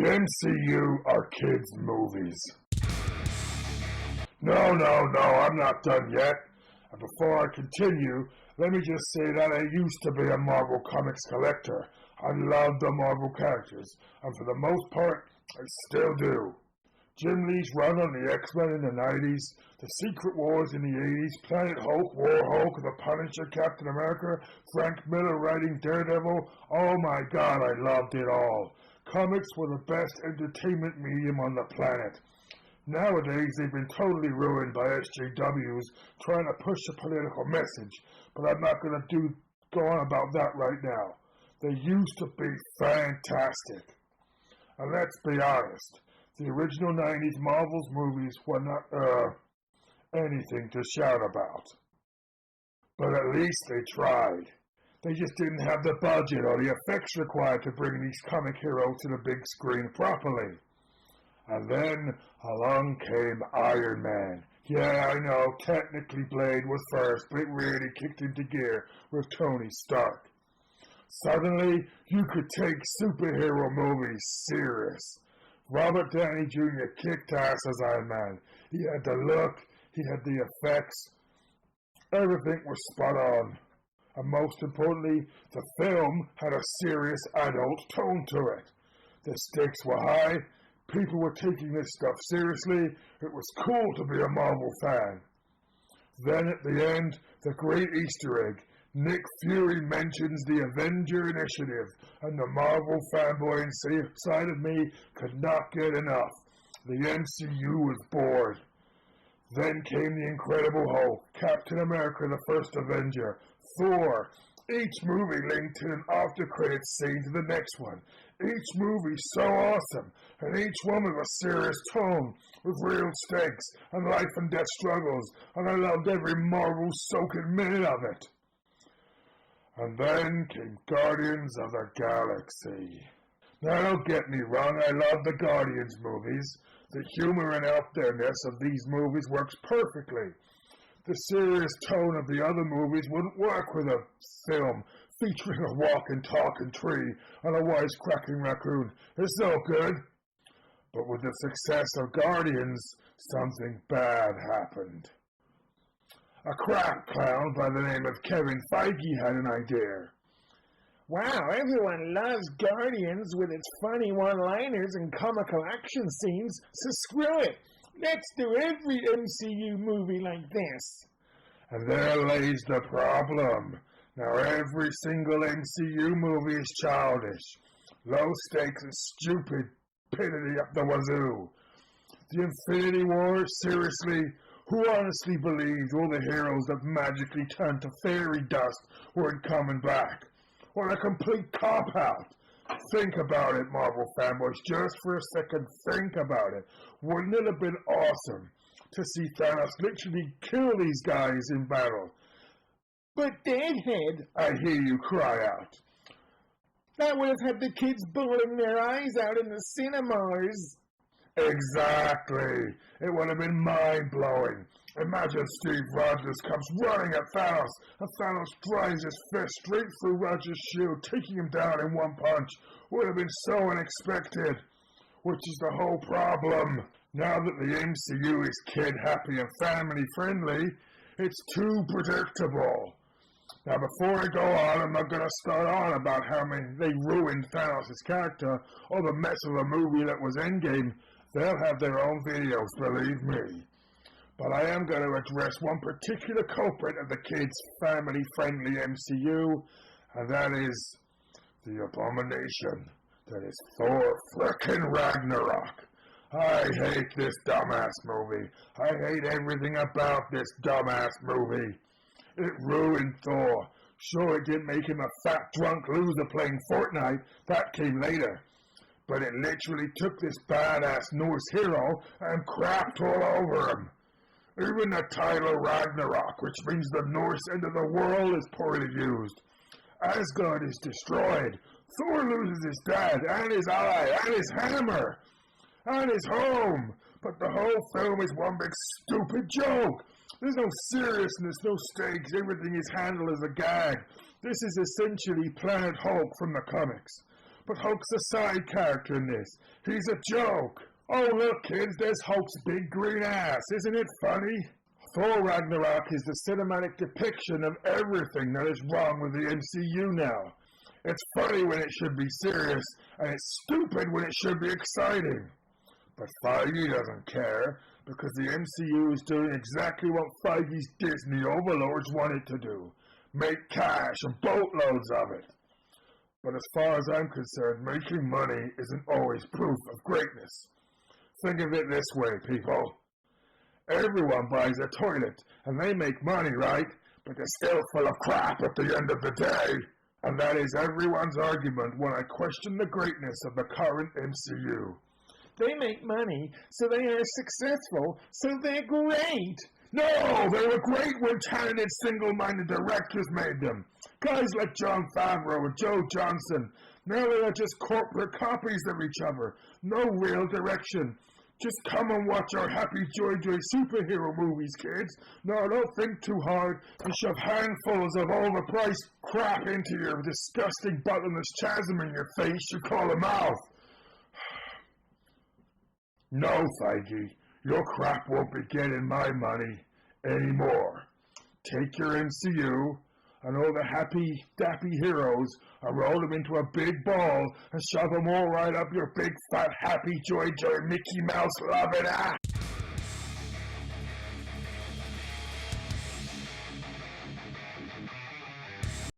MCU are kids' movies. No, I'm not done yet. And before I continue, let me just say that I used to be a Marvel Comics collector. I love the Marvel characters, and for the most part, I still do. Jim Lee's run on the X-Men in the 90s, the Secret Wars in the 80s, Planet Hulk, War Hulk, The Punisher, Captain America, Frank Miller writing Daredevil. Oh my God, I loved it all. Comics were the best entertainment medium on the planet. Nowadays, they've been totally ruined by SJWs trying to push a political message, but I'm not going to go on about that right now. They used to be fantastic. And let's be honest, the original 90s Marvel's movies were not, anything to shout about. But at least they tried. They just didn't have the budget or the effects required to bring these comic heroes to the big screen properly. And then along came Iron Man. Yeah, I know, technically Blade was first, but it really kicked into gear with Tony Stark. Suddenly, you could take superhero movies serious. Robert Downey Jr. kicked ass as Iron Man. He had the look, he had the effects, everything was spot on. And most importantly, the film had a serious adult tone to it. The stakes were high, people were taking this stuff seriously, it was cool to be a Marvel fan. Then at the end, the great Easter egg, Nick Fury mentions the Avenger Initiative, and the Marvel fanboy inside of me could not get enough. The MCU was bored. Then came the Incredible Hulk, Captain America the First Avenger, Thor. Each movie linked in an after-credits scene to the next one. Each movie so awesome, and each one with a serious tone, with real stakes and life and death struggles, and I loved every Marvel-soaking minute of it. And then came Guardians of the Galaxy. Now don't get me wrong, I love the Guardians movies. The humor and out-there-ness of these movies works perfectly. The serious tone of the other movies wouldn't work with a film featuring a walking, talking tree and a wisecracking raccoon. It's so good. But with the success of Guardians, something bad happened. A crap clown by the name of Kevin Feige had an idea. Wow, everyone loves Guardians with its funny one-liners and comical action scenes, so screw it. Let's do every MCU movie like this. And there lays the problem. Now every single MCU movie is childish. Low stakes and stupidity up the wazoo. The Infinity War, seriously? Who honestly believes all the heroes that magically turned to fairy dust weren't coming back? What a complete cop-out. Think about it, Marvel fanboys. Just for a second, think about it. Wouldn't it have been awesome to see Thanos literally kill these guys in battle? But DEADHEAD, I hear you cry out. That would have had the kids bawling their eyes out in the cinemas. Exactly. It would have been mind-blowing. Imagine Steve Rogers comes running at Thanos, and Thanos drives his fist straight through Rogers' shield, taking him down in one punch. Would have been so unexpected. Which is the whole problem. Now that the MCU is kid-happy and family-friendly, it's too predictable. Now, before I go on, I'm not going to start on about how they ruined Thanos' character or the mess of a movie that was Endgame. They'll have their own videos, believe me. But I am going to address one particular culprit of the kids' family-friendly MCU, and that is the abomination that is Thor frickin' Ragnarok. I hate this dumbass movie. I hate everything about this dumbass movie. It ruined Thor. Sure, it didn't make him a fat drunk loser playing Fortnite. That came later. But it literally took this badass Norse hero and crapped all over him. Even the title Ragnarok, which means the Norse end of the world, is poorly used. Asgard is destroyed. Thor loses his dad, and his eye, and his hammer, and his home. But the whole film is one big stupid joke. There's no seriousness, no stakes. Everything is handled as a gag. This is essentially Planet Hulk from the comics. But Hulk's a side character in this. He's a joke. Oh, look, kids, there's Hulk's big green ass. Isn't it funny? Thor Ragnarok is the cinematic depiction of everything that is wrong with the MCU now. It's funny when it should be serious, and it's stupid when it should be exciting. But Feige doesn't care, because the MCU is doing exactly what Feige's Disney overlords want it to do. Make cash and boatloads of it. But as far as I'm concerned, making money isn't always proof of greatness. Think of it this way, people. Everyone buys a toilet, and they make money, right? But they're still full of crap at the end of the day. And that is everyone's argument when I question the greatness of the current MCU. They make money, so they are successful, so they're great. No, they were great when talented, single-minded directors made them. Guys like Jon Favreau and Joe Johnson. Now they are just corporate copies of each other. No real direction. Just come and watch our happy joy superhero movies, kids. No, don't think too hard and shove handfuls of overpriced crap into your disgusting bottomless chasm in your face you call a mouth. No, Feige, your crap won't be getting my money anymore. Take your MCU and all the happy, dappy heroes and roll them into a big ball and shove them all right up your big, fat, happy, joy, Mickey Mouse loving ass.